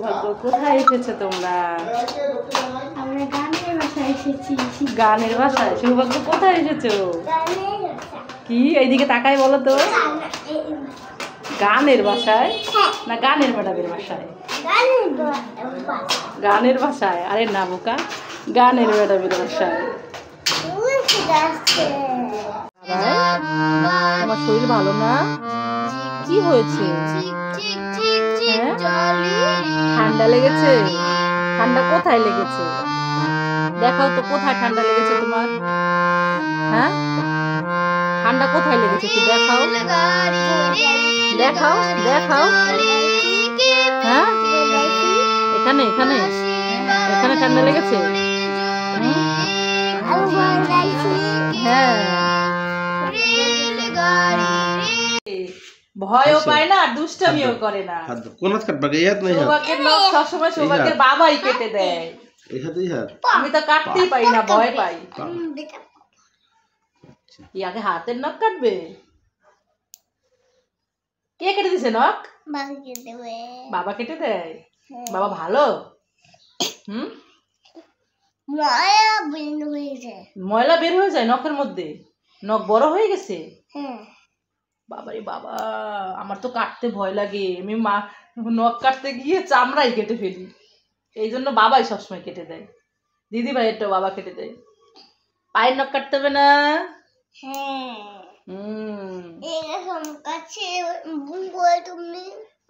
সৌভাগ্য কোথায় এসেছো তোমরা? আমরা গানের বাসায় এসেছি। গানের বাসায়? সৌভাগ্য কোথায় এসেছো? কি এইদিকে তাকাই বলো তো। গানের বাসায় না গানের ম্যাডামের বাসায়? গানের বাসায়? আরে না বোকা, গানের ম্যাডামের বাসায়। তোমার শরীর ভালো না? কি হয়েছে? ঠান্ডা লেগেছে? ঠান্ডা কোথায় লেগেছে? দেখাও তো কোথায় ঠান্ডা লেগেছে তোমার। হ্যাঁ, ঠান্ডা কোথায় লেগেছে একটু দেখাও, দেখাও দেখাও। হ্যাঁ, এখানে এখানে এখানে ঠান্ডা লেগেছে? হ্যাঁ, ভয়ও পায় না আর দুষ্টামিও করে না। সৌভাগ্যের নখ সবসময় সৌভাগ্যের বাবাই কেটে দেয়। আমি তো কাটতেই পারি না, ভয় পাই। আগে হাতের নখ কাটবে? কে কেটে দিছে নখ? বাবা কেটে দেয়। বাবা ভালো। ময়লা বের হয়ে যায় নখের মধ্যে? নখ বড় হয়ে গেছে? বাবারে বাবা, আমার তো কাটতে ভয় লাগে। আমি নখ কাটতে গিয়ে চামড়াই কেটে ফেলি। এই জন্য বাবাই সবসময় কেটে দেয়। দিদি ভাইয়েরটাও বাবা কেটে দেয়। পায়ের নখ কাটতে হবে না?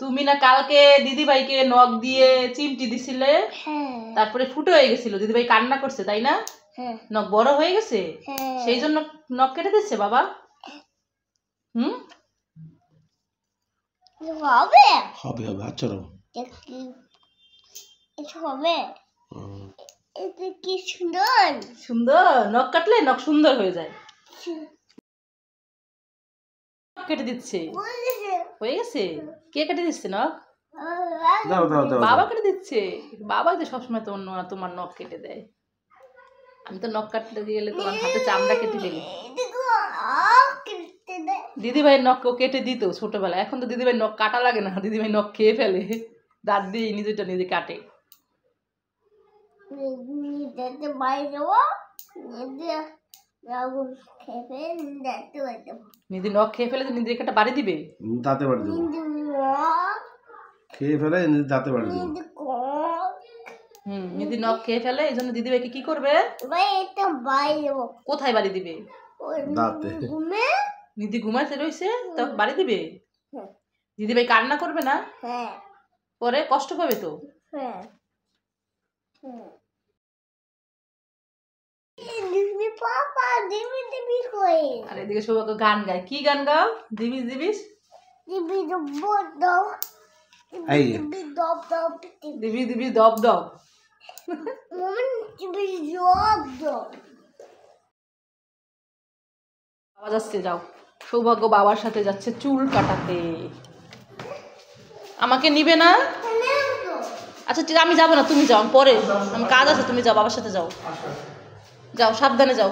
তুমি না কালকে দিদি ভাইকে নখ দিয়ে চিমটি দিছিলে, তারপরে ফুটো হয়ে গেছিল, দিদি ভাই কান্না করছে তাই না? নখ বড় হয়ে গেছে সেই জন্য নখ কেটে দিচ্ছে বাবা। হবে হবে হবে আচ্ছা হবে। এটা কি সুন্দর সুন্দর। নখ কাটলে নখ সুন্দর হয়ে যায়। কেটে দিচ্ছে হয়ে গেছে। কে কেটে দিচ্ছে নখ? বাবা কেটে দিচ্ছে। বাবাই তো সবসময় তোমার নখ কেটে দেয়। আমি তো নখ কাটতে গেলে তোমার হাতে চামড়া কেটে ফেলি। দিদি ভাইয়ের নখ কেটে দিত ছোটবেলা। এখন তো দিদি ভাই নখ কাটা লাগে না, দিদি ভাই নখ খেয়ে ফেলে, দাঁত দিয়ে নিজেটা নিজে কাটে। নিদি নখ খেয়ে ফেলে নিজে একটা বাড়ি দিবে, দাঁতে বাড়ি দেবো। খেয়ে ফেলে দাঁতে বাড়ি দেবো। নিদি নখ খেয়ে ফেলে, এই জন্য দিদি ভাইকে কি করবে? কোথায় বাড়ি দিবে? দাঁতে। নিদি ঘুমাইতে রয়েছে তো বাড়ি দিবে? দিদি ভাই কান্না করবে না? পরে কষ্ট পাবে তো। আর এদিকে সৌভাগ্য গান গায়। কি গান গাও? দিবিস দিবিস দিবিস দিবিস দব দব। বাবা যাচ্ছে, যাও। সৌভাগ্য বাবার সাথে যাচ্ছে চুল কাটাতে। আমাকে নিবে না? আচ্ছা ঠিক, আমি যাবো না, তুমি যাও, পরে আমার কাজ আছে, তুমি যাও, বাবার সাথে যাও। যাও সাবধানে যাও।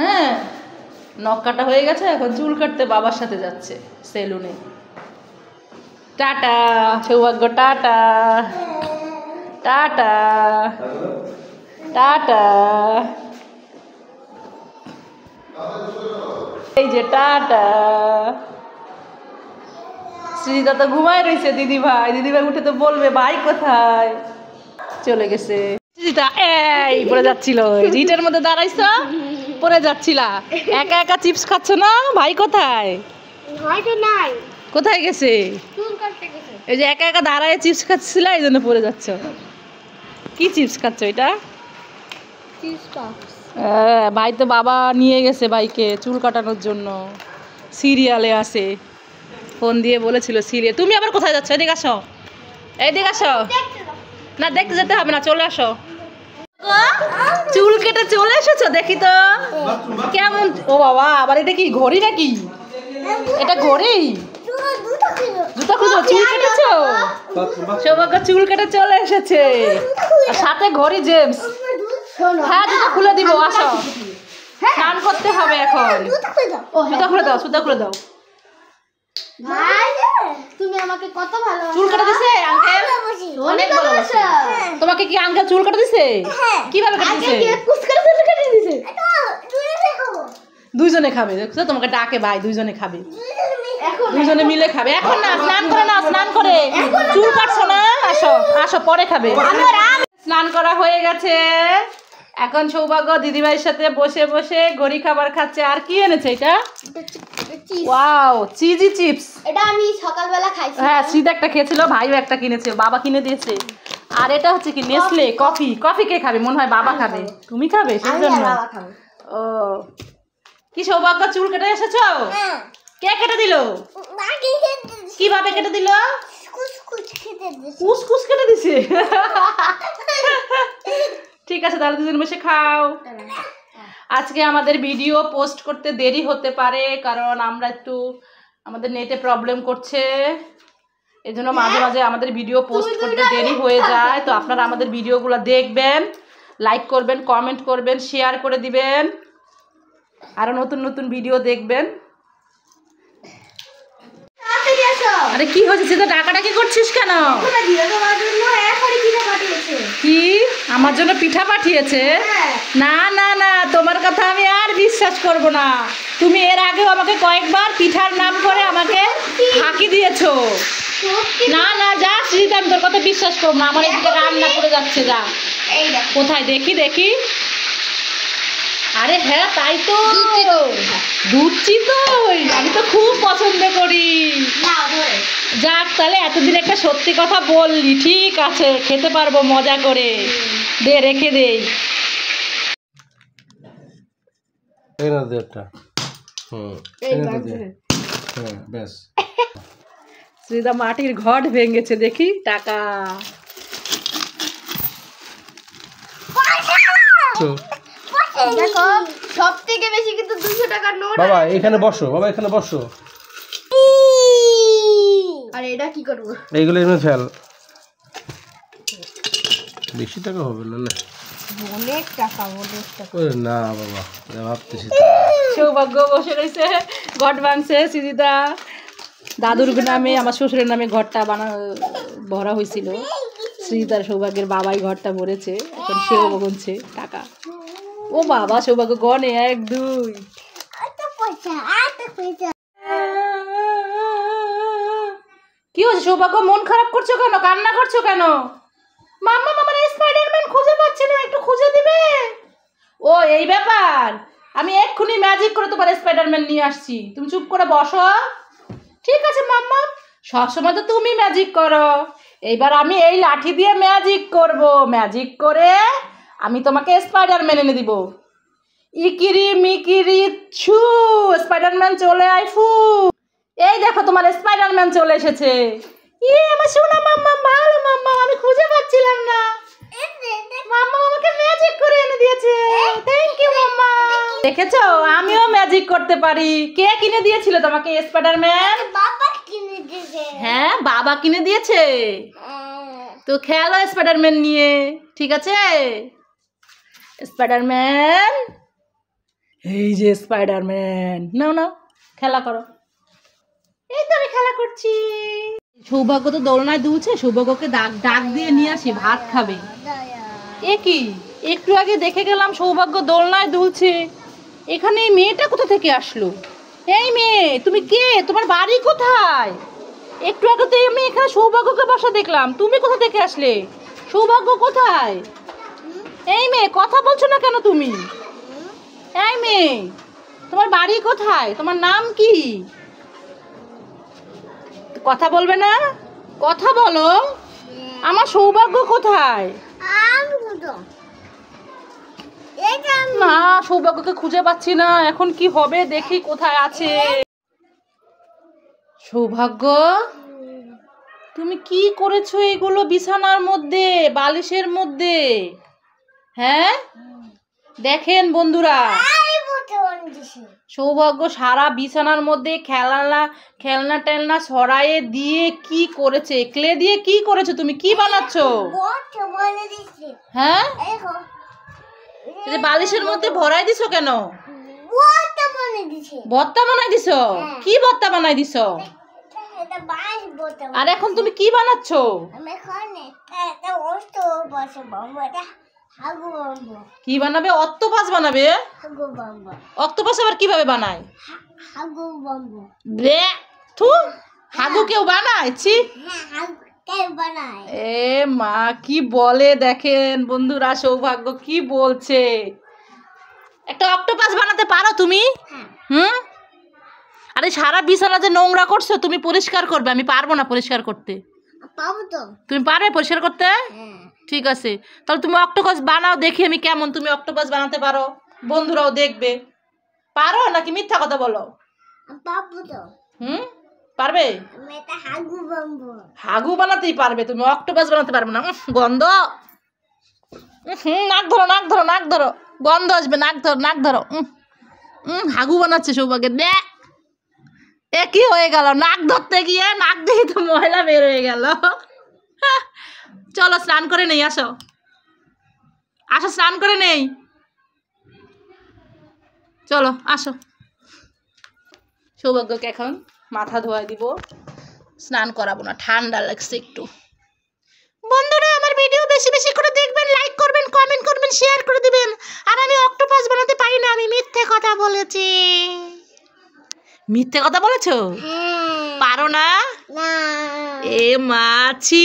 হ্যাঁ, নখ কাটা হয়ে গেছে, এখন চুল কাটতে বাবার সাথে যাচ্ছে সেলুনে। টাটা সৌভাগ্য, টাটা টাটা টাটা। এই যে টাটা। সৃজিতা তো ঘুমায় রয়েছে। দিদি ভাই উঠে তো বলবে ভাই কোথায়। চলে গেছে সৃজিতা। এই পড়ে যাচ্ছিল, ইটের মধ্যে দাঁড়াইছো, পড়ে যাচ্ছিলা। একা একা চিপস খাচ্ছ না? ভাই কোথায়? কোথায় গেছে? এই যে একা একা দাঁড়ায় চিপস খাচ্ছিল, এই জন্য পড়ে যাচ্ছ। কি চিপস খাচ্ছ এটা? ভাই তো বাবা নিয়ে গেছে ভাইকে চুল কাটানোর জন্য। সিরিয়ালে আছে, ফোন দিয়ে বলেছিল সিরিয়াল। তুমি আবার কোথায় যাচ্ছ? এদিকে আসো, এইদিকে আসো। না দেখতে যেতে হবে না, চলে আসো। চুল কেটে চলে এসেছো, দেখি তো কেমন। ও বাবা, আবার এটা কি ঘড়ি নাকি? এটা ঘড়ি? জুতা খুঁজো, চুল কেটেছো? সৌভাগ্য চুল কেটে চলে এসেছে, সাথে ঘড়ি জেমস। হ্যাঁ জুতা খুলে দিব, আসো। স্নান করতে হবে এখন। জুতা খুলে দাও, জুতা খুলে দাও। ভাই তুমি আমাকে কত ভালো চুল কেটে দিছে আঙ্কেল? চুল কাটা দিছে? কিভাবে কাটা দিছে? দুইজনে খাবে, দেখছো তোমাকে ডাকে ভাই, দুইজনে খাবে, দুইজনে মিলে খাবে। এখন না, স্নান করে না, স্নান করে। চুল কাটছো না, আসো আসো পরে খাবে। স্নান করা হয়ে গেছে, এখন সৌভাগ্য দিদিভাইয়ের সাথে বসে বসে গড়ি খাবার খাচ্ছে। আর কি এনেছে এটা? Wow, cheesy chips. এটা আমি সকালবেলা খাইছি। হ্যাঁ, সিদা একটা খেয়েছিল, ভাইও একটা কিনেছে, বাবা কিনে দিয়েছে। আর এটা হচ্ছে কি নেসলে কফি। কফি কে খাবে? মনে হয় বাবা খাবে। তুমি খাবে সেজন্য? ও, কি সৌভাগ্য চুল কেটে এসেছো? কে কেটে দিল? কিভাবে কেটে দিল? কুচকুচ কেটে দিছে। ঠিক আছে, তাহলে দুজন বসে খাও। আজকে আমাদের ভিডিও পোস্ট করতে দেরি হতে পারে, কারণ আমরা একটু আমাদের নেটে প্রবলেম করছে, এজন্য মাঝে মাঝে আমাদের ভিডিও পোস্ট করতে দেরি হয়ে যায়। তো আপনারা আমাদের ভিডিওগুলো দেখবেন, লাইক করবেন, কমেন্ট করবেন, শেয়ার করে দিবেন, আরো নতুন নতুন ভিডিও দেখবেন। আরে কি হয়েছে? সেটা ডাকাডাকি করছিস কেন? কি আমার জন্য পিঠা পাঠিয়েছে? না না না, তোমার কথা আমি আর বিশ্বাস করব না। তুমি এর আগেও আমাকে কয়েকবার পিঠার নাম করে আমাকে ফাঁকি দিয়েছো। না না, যা শ্রীজিত, আমি তোর কথা বিশ্বাস করবো না। আমার এদিকে রান্না করে যাচ্ছে, যা। কোথায় দেখি দেখি। আরে হ্যাঁ, তাই তো, দুধ চিতই আমি তো খুব পছন্দ করি। যাক, তাহলে এতদিন একটা সত্যি কথা বললি, ঠিক আছে, খেতে পারবো মজা করে। দে, রেখে দেই। শ্রীদা মাটির ঘট ভেঙেছে, দেখি টাকা। দেখো, সব থেকে বেশি কিন্তু 200 টাকার নোট। বাবা এখানে বসো, বাবা এখানে বসো। আর এটা কি করব? এইগুলো এনে ফেল। বেশি টাকা হবে না? না, অনেক টাকা, অনেক টাকা। ওরে না বাবা, যা ভাবতেছি। সৌভাগ্য বসে রয়েছে, ঘট ভাঙছে। সিজিদা দাদুর নামে, আমার শ্বশুরের নামে ঘরটা ভরা হয়েছিল। শ্রীতার সৌভাগ্যের বাবাই ঘরটা ভরেছে, এখন সেও গুনছে টাকা। ও বাবা, সৌভাগ্য গনে 1 2। কি হচ্ছে সৌভাগ্য? মন খারাপ করছো কেন? কান্না করছো কেন? মাম্মা, মামার স্পাইডারম্যান খুঁজে পাচ্ছি না, একটু খুঁজে দিবে? ও, এই ব্যাপার। আমি এক্ষুনি ম্যাজিক করে তোমার স্পাইডারম্যান নিয়ে আসছি, তুমি চুপ করে বসো। ঠিক আছে মাম্মা, সবসময় তো তুমি ম্যাজিক করো, এইবার আমি এই লাঠি দিয়ে ম্যাজিক করব। ম্যাজিক করে আমি তোমাকে স্পাইডারম্যান এনে দিব। ইকিরি মিকিরি ছু, স্পাইডারম্যান চলে আয় ফু। এই দেখো, তোমার স্পাইডারম্যান চলে এসেছে। আমার সোনা মাম্মা, ভালো মাম্মা, আমি খুঁজে পাচ্ছিলাম না। মাম্মা আমাকে ম্যাজিক করে এনে দিয়েছে। থ্যাংক ইউ মাম্মা। দেখেছো, আমিও ম্যাজিক করতে পারি। কে কিনে দিয়েছিল তোমাকে স্পাইডারম্যান? বাবা কিনে দিয়েছে। হ্যাঁ, বাবা কিনে দিয়েছে। তো খেলো স্পাইডারম্যান নিয়ে, ঠিক আছে? স্পাইডারম্যান, এই যে স্পাইডারম্যান, নাও নাও, খেলা করো। এই তো আমি খেলা করছি। সৌভাগ্য তো দোলনায় দুলছে, সৌভাগ্যকে ডাক দিয়ে নিয়ে আসি, ভাত খাবে। এ কি, একটু আগে দেখে গেলাম সৌভাগ্য দোলনায় দুলছে, এখানে এই মেয়েটা কোথা থেকে আসলো? এই মেয়ে, তুমি কে? তোমার বাড়ি কোথায়? একটু আগে তো আমি এখানে সৌভাগ্যকে বসা দেখলাম, তুমি কোথা থেকে আসলে? সৌভাগ্য কোথায়? এই মেয়ে, কথা বলছো না কেন তুমি? এই মেয়ে, তোমার বাড়ি কোথায়? তোমার নাম কি? কথা বলবে না? কথা বলো। আমার সৌভাগ্য কোথায়? না, সৌভাগ্যকে খুঁজে পাচ্ছি না, এখন কি হবে? দেখি কোথায় আছে। সৌভাগ্য, তুমি কি করেছো এগুলো বিছানার মধ্যে, বালিশের মধ্যে? হ্যাঁ, দেখেন বন্ধুরা, সৌভাগ্য সারা বিছানার মধ্যে খেলনা টেলনা সরাইয়ে দিয়ে কি করেছে? ক্লে দিয়ে কি করেছো? তুমি কি বানাচ্ছো? হ্যাঁ, বালিশের মধ্যে ভরাই দিছো কেন? ভর্তা বানাই দিছো? কি ভর্তা বানাই দিছো? এটা বাঁচবো তো। আর এখন তুমি কি বানাচ্ছ? আমি এখানে একটা বস্তু বসাবো, এটা হাগু বানাবো। কি বানাবে? অক্টোপাস বানাবে? হাগু বানাবো। অক্টোপাস আবার কিভাবে বানায়? হাগু বানাবো। বে থু, হাগু কেউ বানায়? ছি। হ্যাঁ, হাগু কে বানায়? এ মা, কি বলে দেখেন বন্ধুরা, সৌভাগ্য কি বলছে। একটা অক্টোপাস বানাতে পারো তুমি? হ্যাঁ। হুম? আরে সারা বিছানা যে নোংরা করছো, তুমি পরিষ্কার করবে, আমি পারবো না পরিষ্কার করতে। পাবো তো। তুমি পারবে পরিষ্কার করতে? হ্যাঁ। ঠিক আছে, তাহলে তুমি অক্টোপাস বানাও, দেখি আমি কেমন তুমি অক্টোপাস বানাতে পারো, বন্ধুরাও দেখবে। পারো নাকি মিথ্যা কথা বলো? পাবো তো। হুম, পারবে? আমি এটা হাগু বানাবো। হাগু বানাতেই পারবে, তুমি অক্টোপাস বানাতে পারবে না। গন্ধ। নাক ধরো, নাক ধরো, নাক ধরো, গন্ধ আসবে, নাক ধরো, নাক ধরো। হাগু বানাচ্ছে সৌভাগ্য। দে, এ কি হয়ে গেল? নাক ধরতে গিয়ে নাক দিয়ে তো ময়লা বের হয়ে গেল। চলো স্নান করে নেই, আসো আসো, স্নান করে নেই, চলো আসো। সৌভাগ্যকে এখন মাথা ধোয়া দিব, স্নান করাবো না, ঠান্ডা লাগছে একটু। বন্ধুরা আমার ভিডিও বেশি বেশি করে দেখবেন, লাইক করবেন, কমেন্ট করবেন, শেয়ার করে দিবেন। আর আমি অক্টোপাস বানাতে পারি না, আমি মিথ্যে কথা বলেছি। মিথ্যে কথা বলেছো? হ্যাঁ। পারো না? না। এ মাছি।